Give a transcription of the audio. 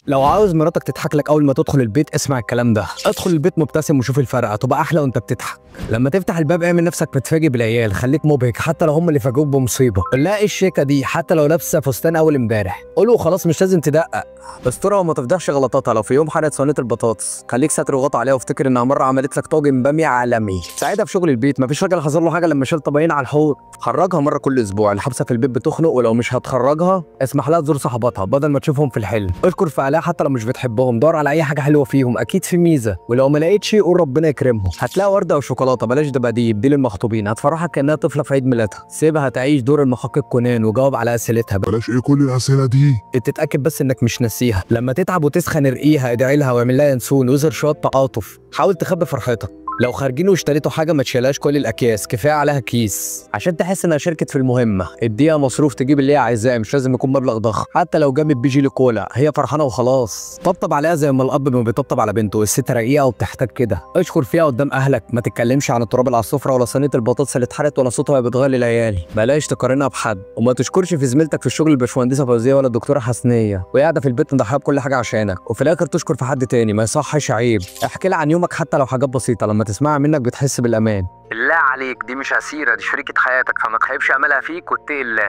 لو عاوز مراتك تضحك لك اول ما تدخل البيت اسمع الكلام ده. ادخل البيت مبتسم وشوف الفرق، هتبقى احلى وانت بتضحك. لما تفتح الباب اعمل نفسك بتفاجئ بالعيال، خليك مبهج حتى لو هم اللي فاجئوك بمصيبه. لا ايه الشيكه دي حتى لو لابسه فستان اول امبارح، قوله خلاص مش لازم تدقق. استرها وما تفضحش غلطاتها. لو في يوم حرقت صينيه البطاطس خليك ساتر وغطى عليها وافتكر انها مره عملت لك طاجن باميه عالمي. ساعتها في شغل البيت مفيش راجل حصل له حاجه لما شال طبقين على الحوض. خرجها مره كل اسبوع، الحبسه في البيت بتخنق، ولو مش هتخرجها اسمح لها تزور صاحباتها بدل ما تشوفهم في الحلم. اشكر فعلها حتى لو مش بتحبهم، دور على اي حاجه حلوه فيهم اكيد في ميزه، ولو ما لقيتش قول ربنا يكرمهم. هتلاقي ورده او شوكولاته، بلاش دباديب دي للمخطوبين، هتفرحك كانها طفله في عيد ميلادها. سيبها تعيش دور المحقق كونان وجاوب على اسئلتها. بلاش ايه كل الاسئله دي؟ تتاكد بس انك مش ناسيها. لما تتعب وتسخن ارقيها، ادعي لها واعمل لها ينسون واظهر شويه تعاطف. حاول تخبي فرحتك. لو خارجين واشتريتوا حاجه ما تشيلهاش كل الاكياس، كفايه عليها كيس عشان تحس انها شاركت في المهمه. اديها مصروف تجيب اللي هي عايزاه، مش لازم يكون مبلغ ضخم، حتى لو جابت بيجي لكولا هي فرحانه وخلاص. طبطب عليها زي ما الاب ما بيطبطب على بنته، الست رقيقه وبتحتاج كده. اشكر فيها قدام اهلك، ما تتكلمش عن التراب اللي على السفره ولا صينيه البطاطس اللي اتحرقت ولا صوتها وهي بتغير للعيال. بلاش تقارنها بحد، وما تشكرش في زميلتك في الشغل الباشمهندسه فوزيه ولا الدكتوره حسنيه وهي قاعده في البيت مضحيه بكل حاجه عشانك، وفي الاخر تشكر في حد تاني. ما يصحش، عيب. احكي لها عن يومك حتى لو حاجات بسيطه، لما تسمعها منك بتحس بالامان. بالله عليك دي مش اسيره، دي شريكه حياتك، فما تخيبش املها فيك واتقي الله.